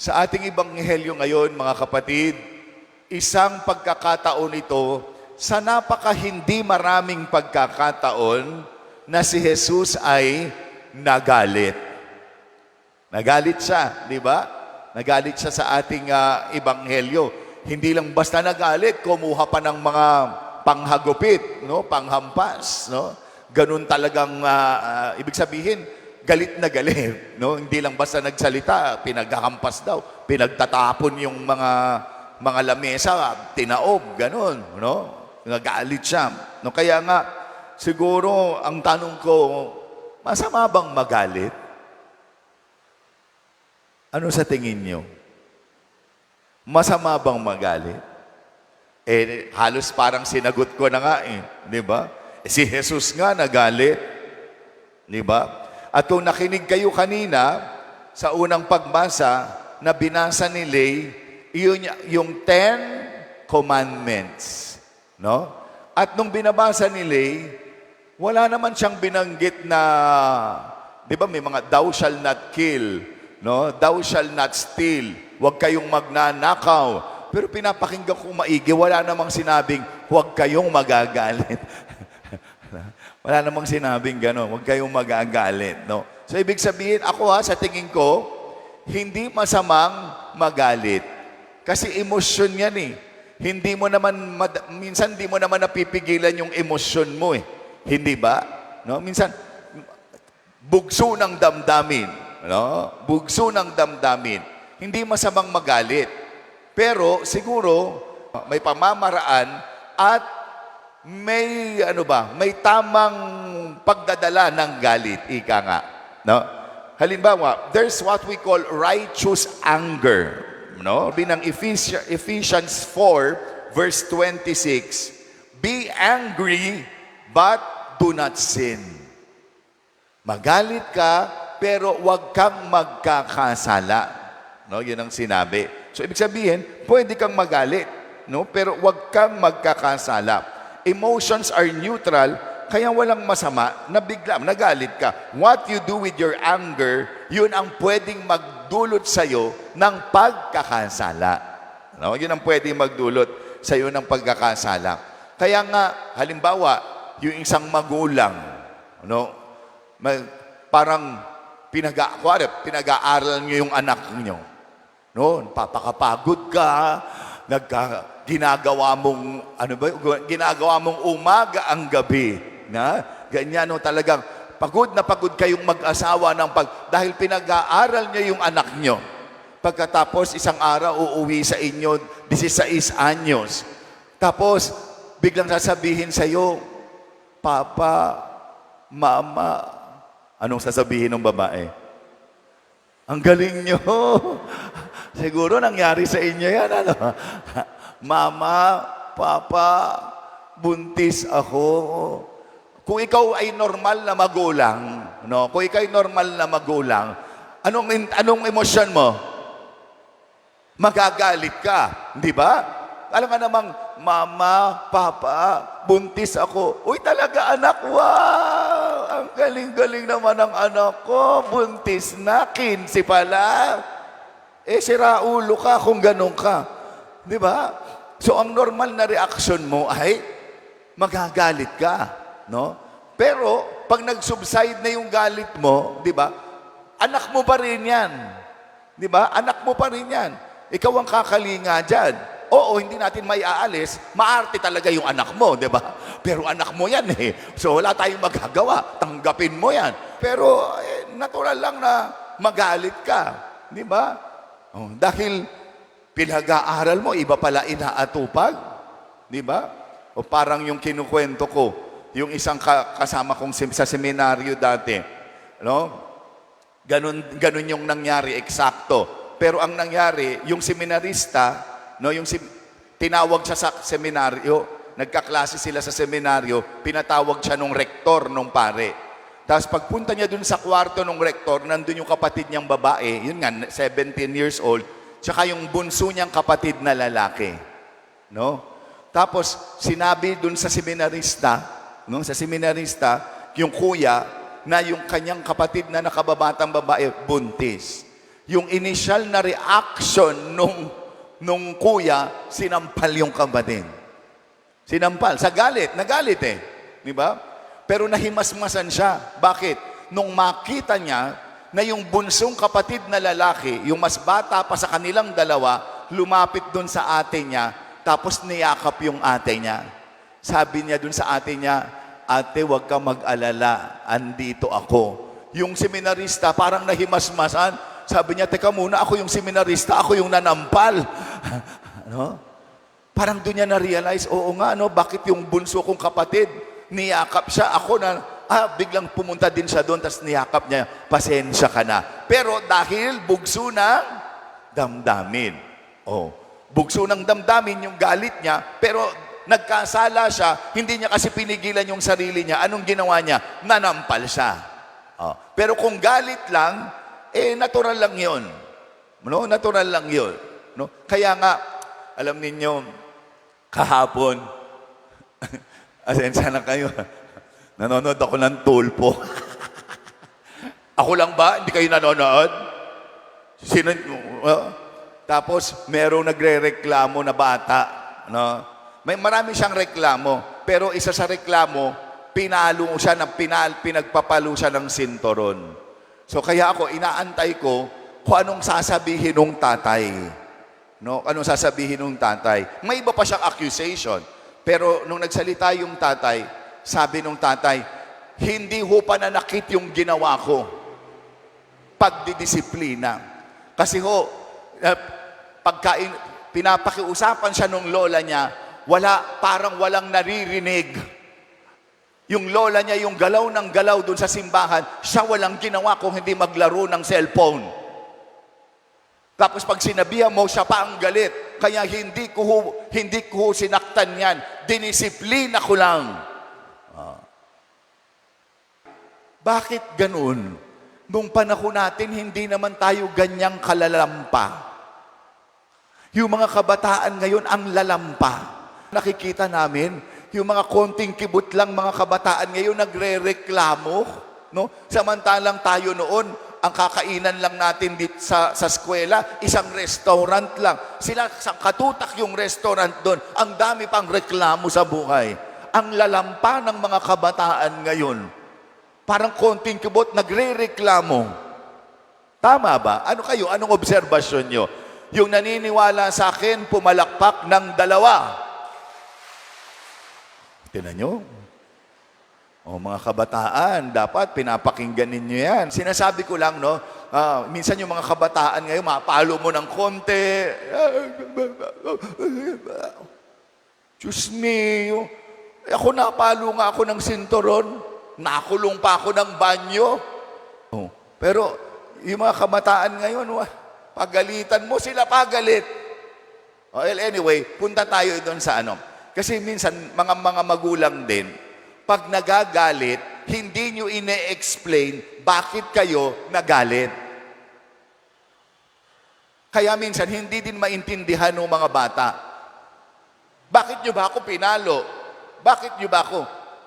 Sa ating ebanghelyo ngayon, mga kapatid, isang pagkakataon ito sa napaka-hindi maraming pagkakataon na si Jesus ay nagalit. Nagalit siya, di ba? Nagalit siya sa ating ebanghelyo. Hindi lang basta nagalit, kumuha pa ng mga panghagupit, no? Panghampas. No? Ganun talagang, ibig sabihin, galit na galit, no? Hindi lang basta nagsalita, pinaghahampas daw, pinagtatapon yung mga lamesa, tinaob, ganun, no? Nagalit siya. No, kaya nga siguro ang tanong ko, masama bang magalit? Ano sa tingin niyo? Masama bang magalit? Halos parang sinagot ko na nga di ba? Si Jesus nga nagalit, di ba? At kung nakinig kayo kanina sa unang pagbasa na binasa ni Lay, yun yung 10 Commandments. No? At nung binabasa ni Lay, wala naman siyang binanggit na, di ba may mga thou shall not kill, no? Thou shall not steal, huwag kayong magnanakaw. Pero pinapakinggan ko maigi, wala namang sinabing huwag kayong magagalit. Wala namang sinabing gano'n, huwag kayong magagalit. No? So, ibig sabihin, ako sa tingin ko, hindi masamang magalit. Kasi emosyon yan Hindi mo naman, minsan hindi mo naman napipigilan yung emosyon mo Hindi ba? No? Minsan, bugso ng damdamin. No? Bugso ng damdamin. Hindi masamang magalit. Pero, siguro, may pamamaraan at may may tamang pagdadala ng galit, ika nga, no? Halimbawa, there's what we call righteous anger, no? Binang Ephesians 4 verse 26, be angry but do not sin. Magalit ka pero wag kang magkakasala, no? Yun ang sinabi. So ibig sabihin, pwede kang magalit, no? Pero wag kang magkakasala. Emotions are neutral, kaya walang masama na bigla nagalit ka. What you do with your anger, yun ang pwedeng magdulot sa'yo ng pagkakasala. No? Yun ang pwedeng magdulot sa'yo ng pagkakasala. Kaya nga, halimbawa, yung isang magulang, no? Parang pinag-aaral nyo yung anak nyo. No? Papakapagod ka, ginagawa mong umaga ang gabi, na ganyan talagang pagod na pagod kayong mag-asawa dahil pinag-aaral niyo yung anak niyo. Pagkatapos isang araw uuwi sa inyo 16 anyos. Tapos biglang sasabihin sa iyo, Papa, Mama, anong sasabihin ng babae? Ang galing nyo. Siguro nangyari sa inyo yan, Mama, Papa, buntis ako. Kung ikaw ay normal na magulang, no? Kung ikaw ay normal na magulang, anong emosyon mo? Magagalit ka, di ba? Alam nga namang, Mama, Papa, buntis ako. Uy, talaga anak, wow! Ang galing-galing naman ng anak ko, buntis na, 15 pala. Sira ulo ka kung ganun ka. Di ba? So, ang normal na reaksyon mo ay magagalit ka. No? Pero, pag nag-subside na yung galit mo, di ba? Anak mo pa rin yan. Di ba? Anak mo pa rin yan. Ikaw ang kakalinga dyan. Oo, hindi natin may aalis. Maarte talaga yung anak mo, di ba? Pero anak mo yan So, wala tayong magagawa. Tanggapin mo yan. Pero, natural lang na magalit ka. Di ba? Dahil pinag-aaral mo, iba pala inaatupag. Di ba? O parang yung kinukwento ko, yung isang kasama kong sa seminaryo dati. No? Ganun yung nangyari, eksakto. Pero ang nangyari, yung seminarista, no, tinawag siya sa seminaryo, nagkaklase sila sa seminaryo, pinatawag siya nung rektor, nung pare. Tapos pagpunta niya dun sa kwarto ng rektor, nandun yung kapatid niyang babae, yun nga, 17 years old, tsaka yung bunso niyang kapatid na lalaki. No? Tapos sinabi dun sa seminarista, yung kuya, na yung kanyang kapatid na nakababatang babae, buntis. yung initial na reaction nung kuya, sinampal yung kapatid. Sinampal. Sa galit. Nagalit eh. Di ba? Pero nahimasmasan siya. Bakit? Nung makita niya na yung bunsong kapatid na lalaki, yung mas bata pa sa kanilang dalawa, lumapit dun sa ate niya, tapos niyakap yung ate niya. Sabi niya dun sa ate niya, ate, huwag ka mag-alala, andito ako. Yung seminarista, parang nahimasmasan. Sabi niya, teka muna, ako yung seminarista, ako yung nanampal. Ano? Parang doon niya na-realize, oo nga, no, bakit yung bunso kong kapatid, niyakap siya, ako na, biglang pumunta din siya doon, tapos niyakap niya, pasensya ka na. Pero dahil bugso ng damdamin. Oh, bugso ng damdamin yung galit niya, pero nagkasala siya, hindi niya kasi pinigilan yung sarili niya. Anong ginawa niya? Nanampal siya. Oh. Pero kung galit lang, natural lang yun. No? Natural lang yun. No? Kaya nga, alam ninyo, kahapon, asensya na kayo, nanonood ako ng tulpo. Ako lang ba? Hindi kayo nanonood? Sino? Tapos, merong nagre-reklamo na bata. No? Marami siyang reklamo. Pero isa sa reklamo, pinalo siya ng pinagpapalo siya ng sinturon. So kaya ako, inaantay ko kung anong sasabihin ng tatay. No? Anong sasabihin ng tatay. May iba pa siyang accusation. Pero nung nagsalita yung tatay, sabi ng tatay, hindi ho pananakit yung ginawa ko. Pagdidisiplina. Kasi ho, pinapakiusapan siya nung lola niya, parang walang naririnig. Yung lola niya, yung galaw ng galaw dun sa simbahan, siya walang ginawa kung hindi maglaro ng cellphone. Tapos pag sinabihan mo, siya pa ang galit. Kaya hindi ko sinaktan yan. Dinisiplina ko lang. Bakit ganun? Nung panahon natin, hindi naman tayo ganyang kalalampa. Yung mga kabataan ngayon, ang lalampa. Nakikita namin, yung mga konting kibot lang mga kabataan ngayon nagre-reklamo, no? Samantalang tayo noon, ang kakainan lang natin dito sa eskwela, isang restaurant lang. Sila sa katutak yung restaurant doon. Ang dami pang reklamo sa buhay. Ang lalampa ng mga kabataan ngayon, parang konting kibot nagre-reklamo. Tama ba? Ano kayo? Anong obserbasyon nyo? Yung naniniwala sa akin, pumalakpak ng 2. Tinan nyo. O mga kabataan, dapat pinapakinggan ninyo yan. Sinasabi ko lang, no, minsan yung mga kabataan ngayon, mapalo mo ng konti. Diyos me, ako napalo nga ako ng sinturon. Nakulong pa ako ng banyo. Oh. Pero yung mga kabataan ngayon, pagalitan mo, sila pagalit. Well, anyway, punta tayo doon sa ano. Kasi minsan, mga magulang din, pag nagagalit, hindi nyo ine-explain bakit kayo nagalit. Kaya minsan, hindi din maintindihan ng mga bata. Bakit nyo ba ako pinalo? Bakit nyo ba ako?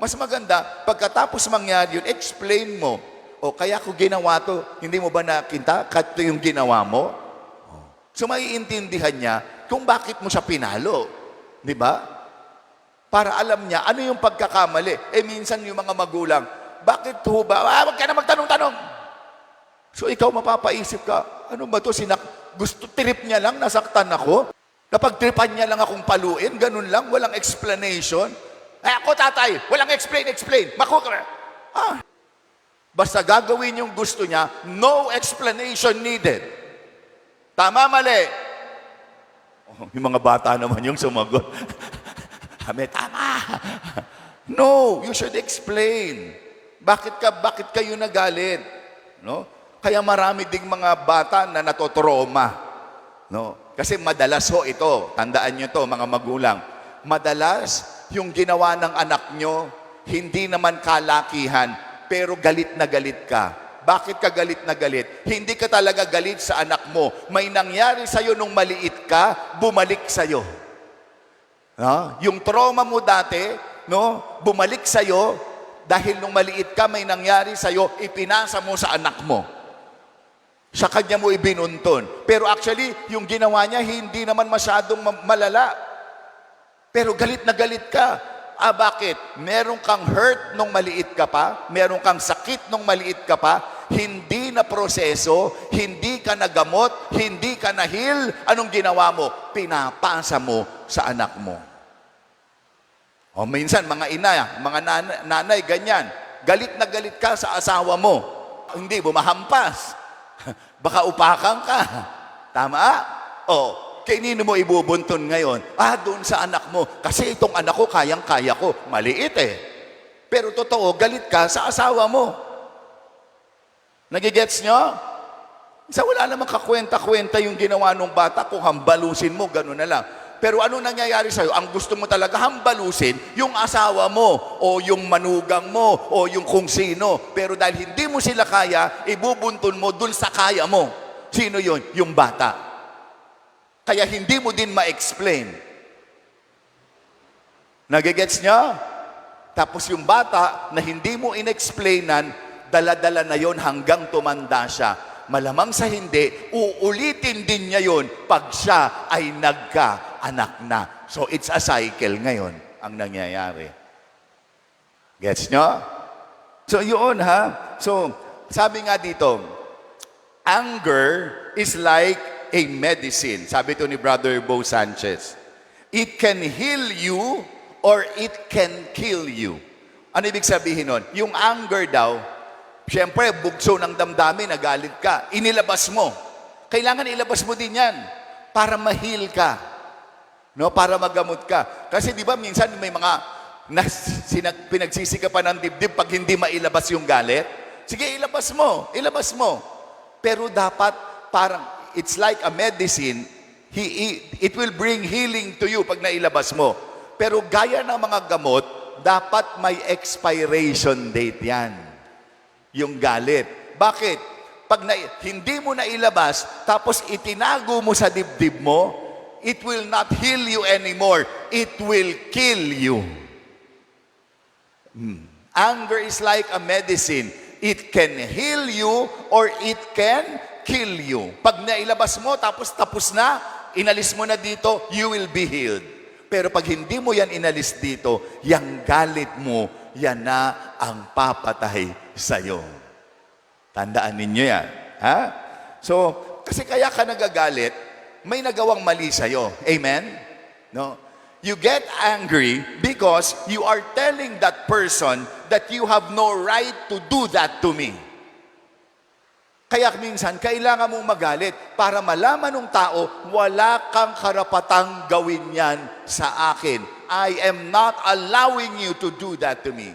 Mas maganda, pagkatapos mangyari yun, explain mo. O kaya ko ginawa to, hindi mo ba nakita? Ito yung ginawa mo? So, maiintindihan niya kung bakit mo siya pinalo. Di ba? Para alam niya, ano yung pagkakamali. Minsan yung mga magulang, bakit ho ba? Huwag ka na magtanong-tanong. So ikaw mapapaisip ka, ano ba to? Gusto trip niya lang, nasaktan ako. Kapag tripan niya lang akong paluin, ganun lang, walang explanation. Ako tatay, walang explain. Basta gagawin yung gusto niya, no explanation needed. Tama, mali. Yung mga bata naman yung sumagot. Tama. No, you should explain. Bakit kayo nagalit? No? Kaya marami ding mga bata na natotroma. No? Kasi madalas ito, tandaan nyo to mga magulang, madalas yung ginawa ng anak nyo, hindi naman kalakihan, pero galit na galit ka. Bakit ka galit na galit? Hindi ka talaga galit sa anak mo. May nangyari sa'yo nung maliit ka, bumalik sa'yo. No? Yung trauma mo dati, no, bumalik sa'yo dahil nung maliit ka, may nangyari sa'yo, ipinasa mo sa anak mo. Sa kanya mo ibinunton. Pero actually, yung ginawa niya, hindi naman masyadong malala. Pero galit na galit ka. Bakit? Meron kang hurt nung maliit ka pa, meron kang sakit nung maliit ka pa, hindi na proseso, hindi ka nagamot, hindi ka na-heal. Anong ginawa mo? Pinapasa mo sa anak mo. O minsan, mga ina, mga nanay, ganyan. Galit na galit ka sa asawa mo. Hindi, bumahampas. Baka upakang ka. Tama? O, kanino mo ibubunton ngayon? Doon sa anak mo. Kasi itong anak ko, kayang-kaya ko. Maliit eh. Pero totoo, galit ka sa asawa mo. Nagigets nyo? Sa wala namang kakwenta-kwenta yung ginawa ng bata, kung hambalusin mo, gano'n na lang. Pero ano nangyayari sa'yo? Ang gusto mo talaga hambalusin, yung asawa mo, o yung manugang mo, o yung kung sino. Pero dahil hindi mo sila kaya, ibubuntun mo dun sa kaya mo. Sino yun? Yung bata. Kaya hindi mo din ma-explain. Nagigets niya? Tapos yung bata na hindi mo in-explainan, dala-dala na yon hanggang tumanda siya. Malamang sa hindi, uulitin din niya yon pag siya ay nagka-anak na. So it's a cycle ngayon ang nangyayari. Gets nyo? So yun ha. So sabi nga dito, anger is like a medicine. Sabi to ni Brother Bo Sanchez. It can heal you or it can kill you. Ano ibig sabihin nun? Yung anger daw, siyempre, bugso ng damdamin, nagalit ka, inilabas mo. Kailangan ilabas mo din yan para ma-heal ka. No? Para magamot ka. Kasi di ba minsan may mga pinagsisikapan ng dibdib pag hindi mailabas yung galit? Sige, ilabas mo. Ilabas mo. Pero dapat parang, it's like a medicine, it will bring healing to you pag nailabas mo. Pero gaya ng mga gamot, dapat may expiration date yan. Yung galit. Bakit? Pag hindi mo na ilabas, tapos itinago mo sa dibdib mo, it will not heal you anymore. It will kill you. Anger is like a medicine. It can heal you or it can kill you. Pag nailabas mo, tapos na, inalis mo na dito, you will be healed. Pero pag hindi mo yan inalis dito, yung galit mo, yan na ang papatay sa'yo. Tandaan ninyo yan. Ha? So, kasi kaya ka nagagalit, may nagawang mali sa'yo. Amen? No? You get angry because you are telling that person that you have no right to do that to me. Kaya minsan, kailangan mong magalit para malaman ng tao, wala kang karapatang gawin yan sa akin. I am not allowing you to do that to me.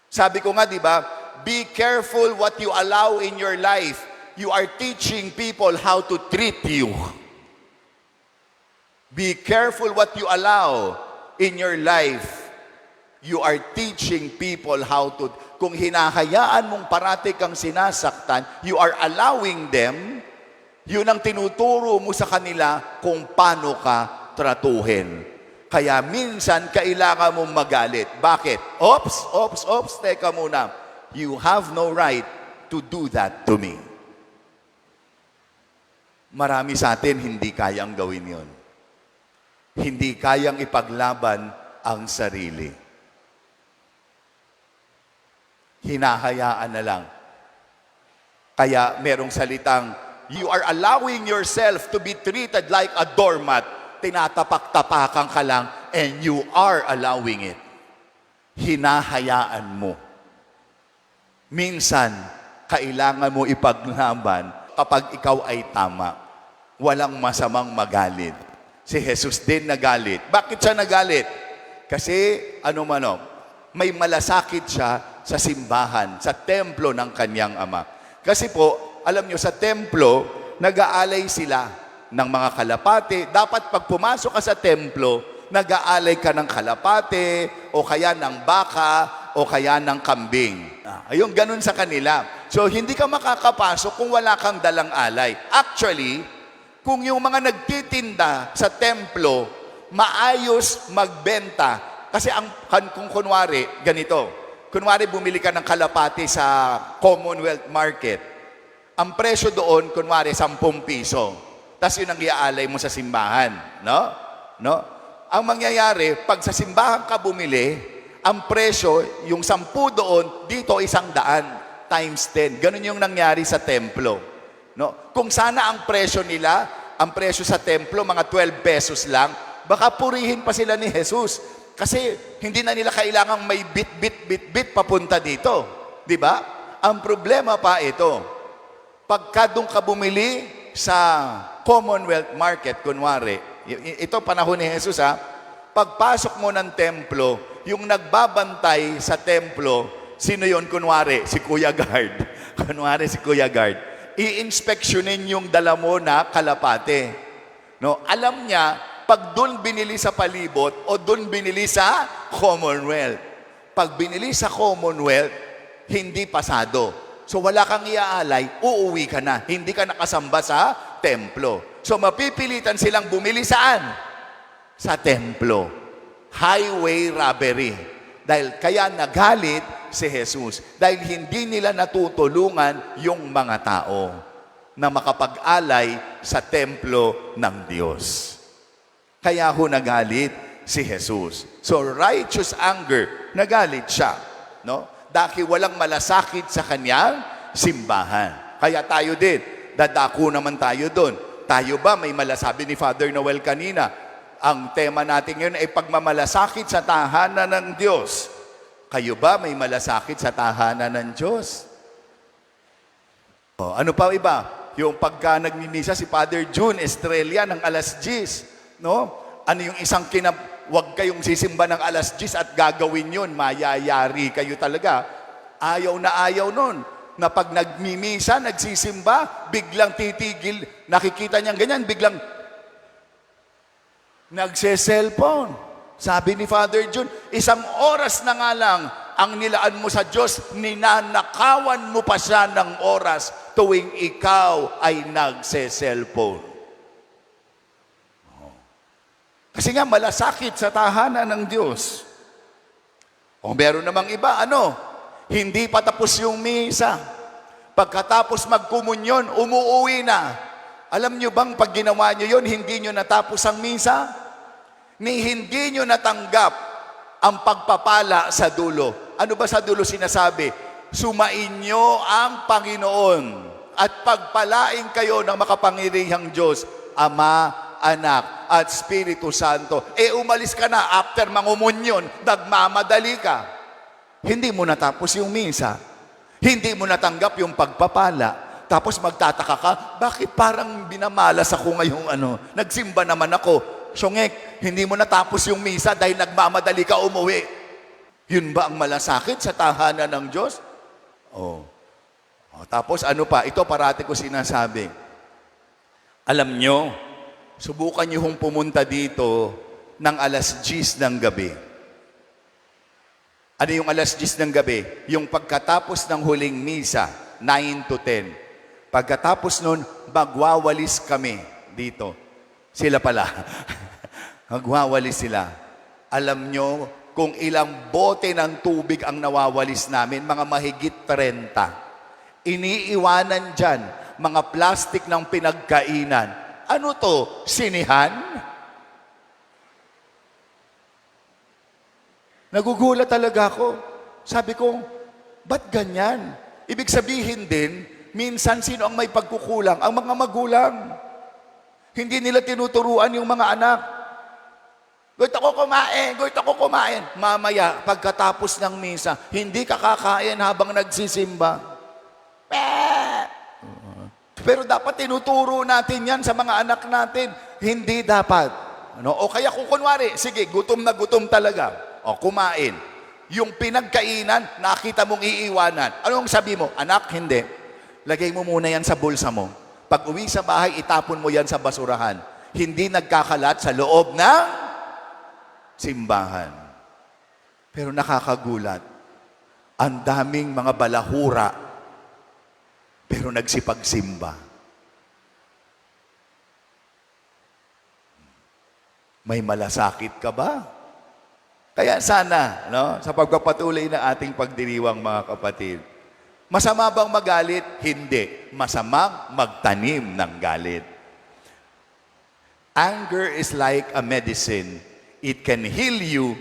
Sabi ko nga, di ba, be careful what you allow in your life. You are teaching people how to treat you. Be careful what you allow in your life. You are teaching people how to... Kung hinahayaan mong parati kang sinasaktan, you are allowing them, yun ang tinuturo mo sa kanila kung paano ka tratuhin. Kaya minsan, kailangan mong magalit. Bakit? Ops, teka muna. You have no right to do that to me. Marami sa atin hindi kayang gawin yon. Hindi kayang ipaglaban ang sarili. Hinahayaan na lang. Kaya merong salitang, you are allowing yourself to be treated like a doormat. Tinatapak-tapakan ka lang and you are allowing it. Hinahayaan mo. Minsan, kailangan mo ipaglaban kapag ikaw ay tama. Walang masamang magalit. Si Jesus din nagalit. Bakit siya nagalit? Kasi, may malasakit siya sa simbahan, sa templo ng kanyang ama. Kasi po, alam nyo, sa templo, nag-aalay sila ng mga kalapate. Dapat pag pumasok ka sa templo, nag-aalay ka ng kalapate, o kaya ng baka, o kaya ng kambing. Ayun, ganun sa kanila. So, hindi ka makakapasok kung wala kang dalang alay. Actually, kung yung mga nagtitinda sa templo, maayos magbenta. Kasi kung kunwari, ganito, kunwari bumili ka ng kalapati sa Commonwealth Market, ang presyo doon, kunwari, 10 piso. Tapos yun ang iaalay mo sa simbahan. No? No? Ang mangyayari, pag sa simbahan ka bumili, ang presyo, yung 10 doon, dito 100 times 10. Ganun yung nangyari sa templo. No? Kung sana ang presyo nila, ang presyo sa templo, mga 12 pesos lang, baka purihin pa sila ni Jesus. Kasi hindi na nila kailangang may bit papunta dito. Di ba? Ang problema pa ito, pagka doon ka bumili sa Commonwealth Market, kunwari, ito panahon ni Jesus ha, pagpasok mo ng templo, yung nagbabantay sa templo, sino yon kunwari? Si Kuya Guard. Kunwari si Kuya Guard. I-inspeksyonin yung dala mo na kalapate. No? Alam niya, pag doon binili sa palibot o doon binili sa Commonwealth. Pag binili sa Commonwealth, hindi pasado. So wala kang iaalay, uuwi ka na. Hindi ka nakasamba sa templo. So mapipilitan silang bumili saan? Sa templo. Highway robbery. Dahil kaya nagalit si Jesus. Dahil hindi nila natutulungan yung mga tao na makapag-alay sa templo ng Diyos. Kaya ho nagalit si Jesus. So righteous anger, nagalit siya. No? Dahil walang malasakit sa kanyang simbahan. Kaya tayo din, dadako naman tayo doon. Tayo ba may malasabi ni Father Noel kanina? Ang tema natin ngayon ay pagmamalasakit sa tahanan ng Diyos. Kayo ba may malasakit sa tahanan ng Diyos? O, ano pa iba? Yung pagka nagmimisa si Father June Estrella ng alas 10. No? Ano yung isang wag kayong sisimba ng alas 10 at gagawin yun, mayayari kayo talaga. Ayaw na ayaw nun. Na pag nagmimisa, nagsisimba, biglang titigil, nakikita niyang ganyan, biglang nagse-cellphone. Sabi ni Father June, 1 oras na nga lang ang nilaan mo sa Diyos, ninanakawan mo pa siya ng oras tuwing ikaw ay nagse-cellphone. Kasi nga malasakit sa tahanan ng Diyos. O meron namang iba, hindi pa tapos yung misa. Pagkatapos magkumunyon, umuuwi na. Alam nyo bang pag ginawa nyo yun, hindi nyo natapos ang misa? Ni hindi nyo natanggap ang pagpapala sa dulo. Ano ba sa dulo sinasabi? Sumainyo ang Panginoon at pagpalain kayo ng makapangyarihang Diyos, Ama, Anak, at Espiritu Santo. Umalis ka na after mangumunyon, nagmamadali ka. Hindi mo natapos yung misa. Hindi mo natanggap yung pagpapala. Tapos magtataka ka, bakit parang binamalas ako ngayong nagsimba naman ako. Syongek, hindi mo natapos yung misa dahil nagmamadali ka umuwi. Yun ba ang malasakit sa tahanan ng Diyos? Tapos ano pa? Ito parati ko sinasabi. Alam nyo, subukan nyo hong pumunta dito ng alas 10 ng gabi. Ano yung alas 10 ng gabi? Yung pagkatapos ng huling misa, 9 to 10. Pagkatapos nun, magwawalis kami dito. Sila pala. Magwawalis sila. Alam nyo kung ilang bote ng tubig ang nawawalis namin? Mga mahigit 30. Iniiwanan dyan, mga plastic ng pinagkainan. Ano to? Sinihan? Nagugulat talaga ako. Sabi ko, ba't ganyan? Ibig sabihin din, minsan sino ang may pagkukulang? Ang mga magulang. Hindi nila tinuturuan yung mga anak. Gusto ko kumain. Mamaya, pagkatapos ng misa, hindi ka kakain habang nagsisimba. Pero dapat tinuturo natin yan sa mga anak natin. Hindi dapat. O kaya kung kunwari, sige, gutom na gutom talaga. Kumain. Yung pinagkainan, nakita mong iiwanan. Anong sabi mo? Anak, hindi. Lagay mo muna yan sa bulsa mo. Pag uwi sa bahay, itapon mo yan sa basurahan. Hindi nagkakalat sa loob ng simbahan. Pero nakakagulat. Ang daming mga balahura, pero nagsipagsimba. May malasakit ka ba? Kaya sana, sa pagpapatuloy ng ating pagdiriwang mga kapatid, Masama bang magalit? Hindi. Masamang magtanim ng galit. Anger is like a medicine. It can heal you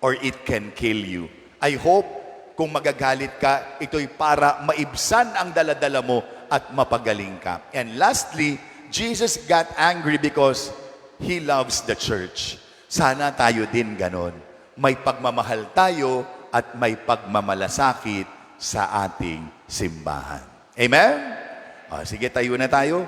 or it can kill you. I hope kung magagalit ka, ito'y para maibsan ang daladala mo at mapagaling ka. And lastly, Jesus got angry because He loves the church. Sana tayo din ganon. May pagmamahal tayo at may pagmamalasakit sa ating simbahan. Amen? O, sige, tayo na tayo.